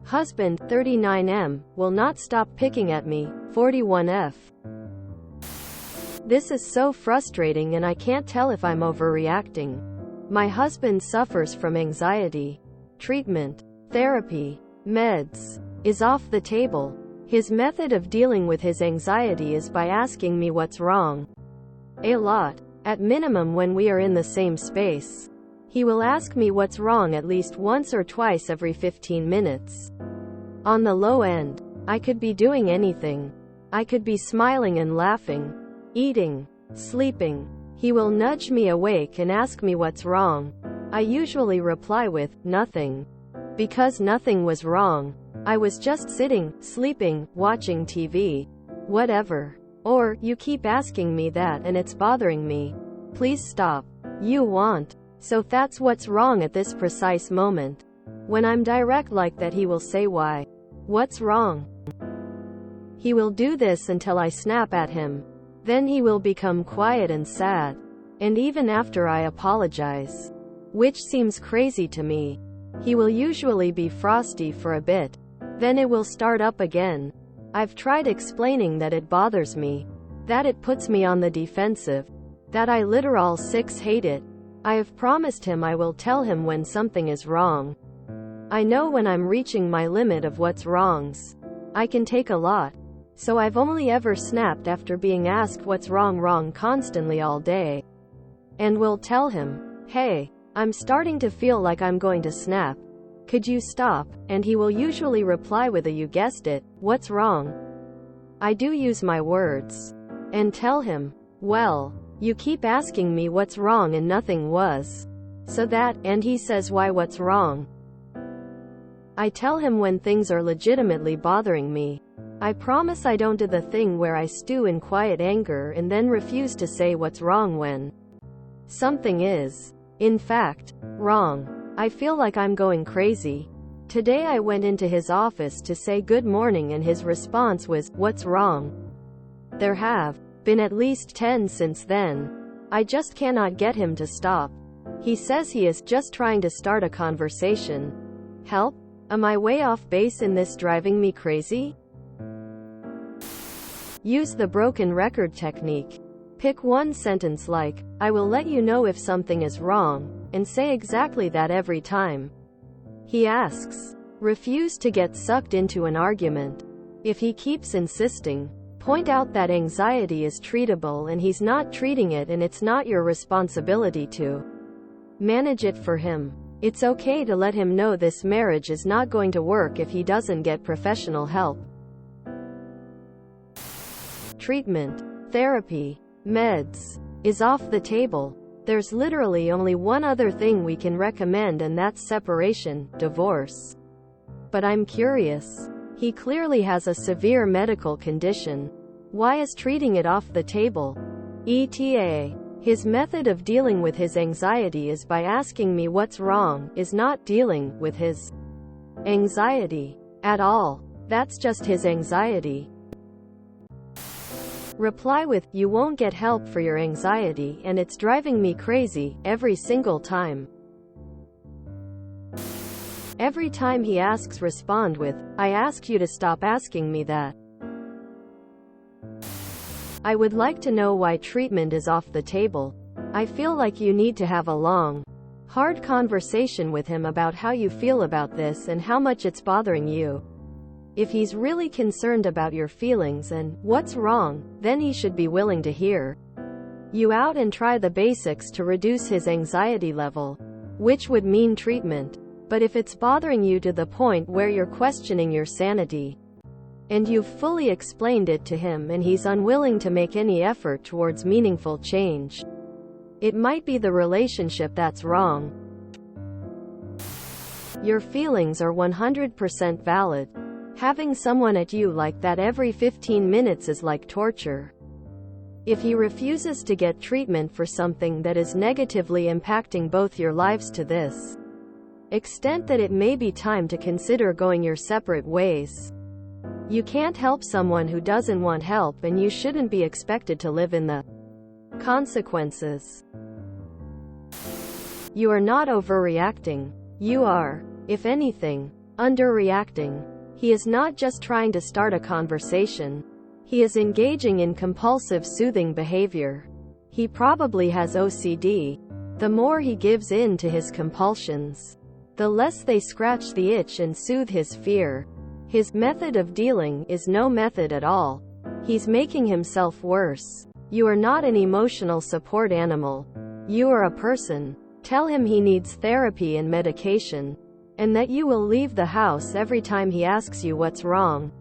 Husband, 39M, will not stop picking at me, 41F. This is so frustrating and I can't tell if I'm overreacting. My husband suffers from anxiety. Treatment, therapy, meds is off the table. His method of dealing with his anxiety is by asking me what's wrong. A lot. At minimum when we are in the same space. He will ask me what's wrong at least once or twice every 15 minutes. On the low end, I could be doing anything. I could be smiling and laughing, eating, sleeping. He will nudge me awake and ask me what's wrong. I usually reply with, nothing. Because nothing was wrong. I was just sitting, sleeping, watching TV. Whatever. Or, you keep asking me that and it's bothering me. Please stop. You want. So that's what's wrong at this precise moment. When I'm direct like that he will say why. What's wrong? He will do this until I snap at him. Then he will become quiet and sad. And even after I apologize, which seems crazy to me, he will usually be frosty for a bit. Then it will start up again. I've tried explaining that it bothers me, that it puts me on the defensive, that I literal 6 hate it. I have promised him I will tell him when something is wrong. I know when I'm reaching my limit of what's wrongs. I can take a lot. So I've only ever snapped after being asked what's wrong constantly all day. And will tell him, hey, I'm starting to feel like I'm going to snap. Could you stop? And he will usually reply with a you guessed it, what's wrong? I do use my words. And tell him, well, you keep asking me what's wrong and nothing was. So that, and he says why what's wrong? I tell him when things are legitimately bothering me. I promise I don't do the thing where I stew in quiet anger and then refuse to say what's wrong when something is, in fact, wrong. I feel like I'm going crazy. Today I went into his office to say good morning and his response was, what's wrong? There have been at least 10 since then. I just cannot get him to stop. He says he is just trying to start a conversation. Help? Am I way off base in this driving me crazy? Use the broken record technique. Pick one sentence like, I will let you know if something is wrong, and say exactly that every time he asks. Refuse to get sucked into an argument. If he keeps insisting, point out that anxiety is treatable and he's not treating it and it's not your responsibility to manage it for him. It's okay to let him know this marriage is not going to work if he doesn't get professional help. Treatment, therapy, meds is off the table. There's literally only one other thing we can recommend and that's separation, divorce. But I'm curious. He clearly has a severe medical condition. Why is treating it off the table? ETA. His method of dealing with his anxiety is by asking me what's wrong, is not dealing with his anxiety at all. That's just his anxiety. Reply with, you won't get help for your anxiety and it's driving me crazy, every single time. Every time he asks respond with, I ask you to stop asking me that. I would like to know why treatment is off the table. I feel like you need to have a long, hard conversation with him about how you feel about this and how much it's bothering you. If he's really concerned about your feelings and what's wrong, then he should be willing to hear you out and try the basics to reduce his anxiety level, which would mean treatment. But if it's bothering you to the point where you're questioning your sanity, and you've fully explained it to him and he's unwilling to make any effort towards meaningful change, it might be the relationship that's wrong. Your feelings are 100% valid. Having someone at you like that every 15 minutes is like torture. If he refuses to get treatment for something that is negatively impacting both your lives to this extent, that it may be time to consider going your separate ways. You can't help someone who doesn't want help and you shouldn't be expected to live in the consequences. You are not overreacting. You are, if anything, Underreacting. He is not just trying to start a conversation. He is engaging in compulsive soothing behavior. He probably has OCD. The more he gives in to his compulsions, the less they scratch the itch and soothe his fear. His method of dealing is no method at all. He's making himself worse. You are not an emotional support animal. You are a person. Tell him he needs therapy and medication, and that you will leave the house every time he asks you what's wrong.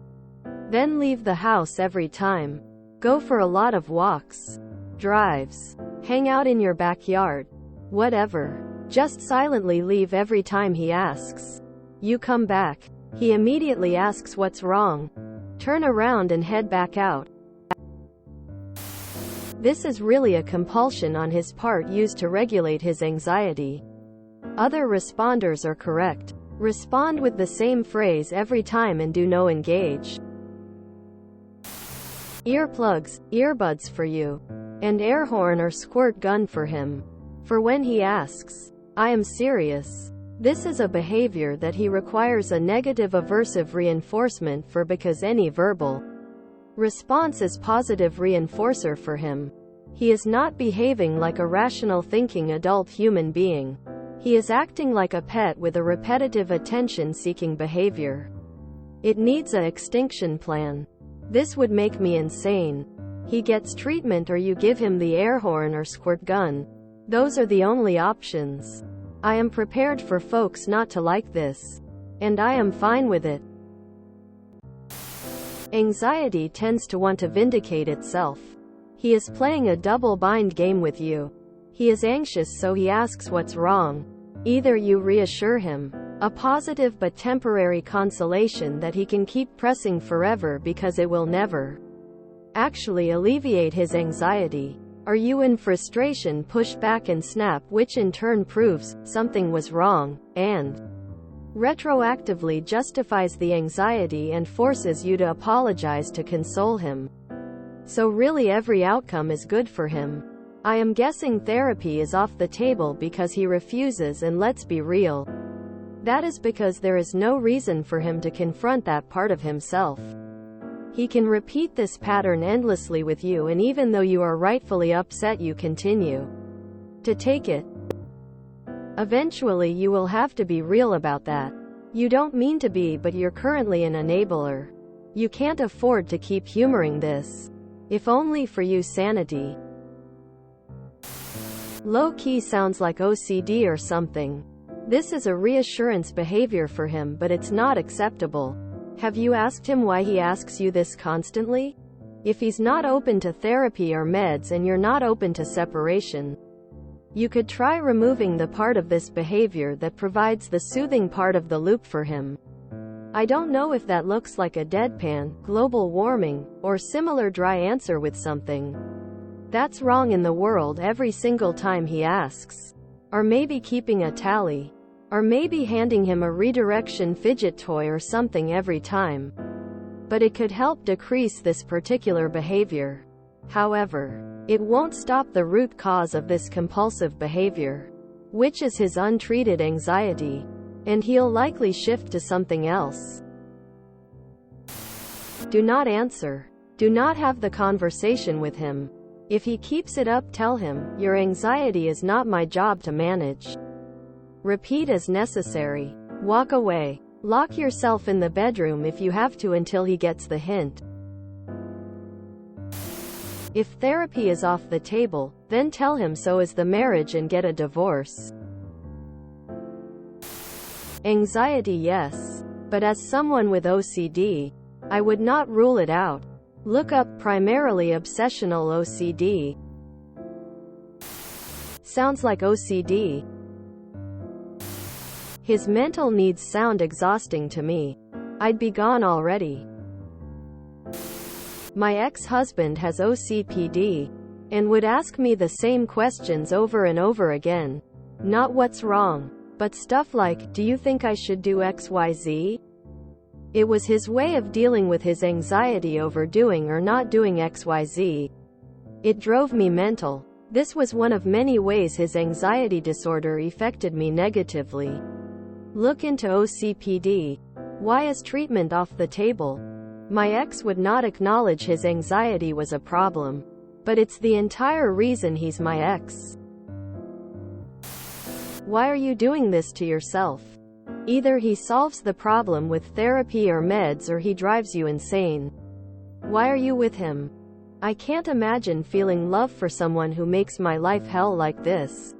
Then leave the house every time. Go for a lot of walks, drives, hang out in your backyard, whatever. Just silently leave every time he asks. You come back. He immediately asks what's wrong. Turn around and head back out. This is really a compulsion on his part used to regulate his anxiety. Other responders are correct. Respond with the same phrase every time and do no engage. Earplugs, earbuds for you, and air horn or squirt gun for him. For when he asks, I am serious. This is a behavior that he requires a negative aversive reinforcement for, because any verbal response is positive reinforcer for him. He is not behaving like a rational thinking adult human being. He is acting like a pet with a repetitive attention-seeking behavior. It needs an extinction plan. This would make me insane. He gets treatment or you give him the air horn or squirt gun. Those are the only options. I am prepared for folks not to like this, and I am fine with it. Anxiety tends to want to vindicate itself. He is playing a double-bind game with you. He is anxious, so he asks what's wrong. Either you reassure him, a positive but temporary consolation that he can keep pressing forever because it will never actually alleviate his anxiety, or you in frustration push back and snap, which in turn proves something was wrong, and retroactively justifies the anxiety and forces you to apologize to console him. So really every outcome is good for him. I am guessing therapy is off the table because he refuses, and let's be real. That is because there is no reason for him to confront that part of himself. He can repeat this pattern endlessly with you, and even though you are rightfully upset, you continue to take it. Eventually you will have to be real about that. You don't mean to be, but you're currently an enabler. You can't afford to keep humoring this. If only for you sanity. Low-key sounds like OCD or something. This is a reassurance behavior for him, but it's not acceptable. Have you asked him why he asks you this constantly? If he's not open to therapy or meds and you're not open to separation, you could try removing the part of this behavior that provides the soothing part of the loop for him. I don't know if that looks like a deadpan, global warming, or similar dry answer with something that's wrong in the world every single time he asks. Or maybe keeping a tally. Or maybe handing him a redirection fidget toy or something every time. But it could help decrease this particular behavior. However, it won't stop the root cause of this compulsive behavior, which is his untreated anxiety. And he'll likely shift to something else. Do not answer. Do not have the conversation with him. If he keeps it up, tell him, your anxiety is not my job to manage. Repeat as necessary. Walk away. Lock yourself in the bedroom if you have to until he gets the hint. If therapy is off the table, then tell him so is the marriage and get a divorce. Anxiety, yes. But as someone with OCD, I would not rule it out. Look up primarily obsessional OCD. Sounds like OCD. His mental needs sound exhausting to me. I'd be gone already. My ex-husband has OCPD, and would ask me the same questions over and over again. Not what's wrong, but stuff like, do you think I should do XYZ? It was his way of dealing with his anxiety over doing or not doing XYZ. It drove me mental. This was one of many ways his anxiety disorder affected me negatively. Look into OCPD. Why is treatment off the table? My ex would not acknowledge his anxiety was a problem. But it's the entire reason he's my ex. Why are you doing this to yourself? Either he solves the problem with therapy or meds, or he drives you insane. Why are you with him? I can't imagine feeling love for someone who makes my life hell like this.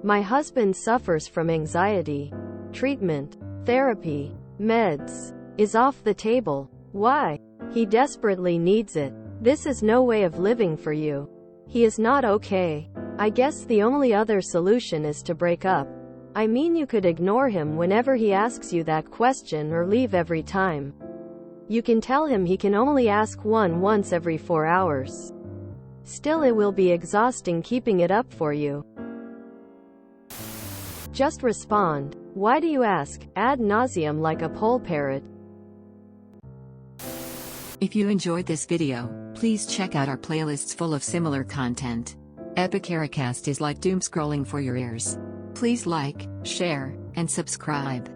My husband suffers from anxiety. Treatment, therapy, meds is off the table. Why? He desperately needs it. This is no way of living for you. He is not okay. I guess the only other solution is to break up. I mean, you could ignore him whenever he asks you that question or leave every time. You can tell him he can only ask once every 4 hours. Still, it will be exhausting keeping it up for you. Just respond. Why do you ask, ad nauseum, like a poll parrot? If you enjoyed this video, please check out our playlists full of similar content. Epicaricast is like doom scrolling for your ears. Please like, share, and subscribe.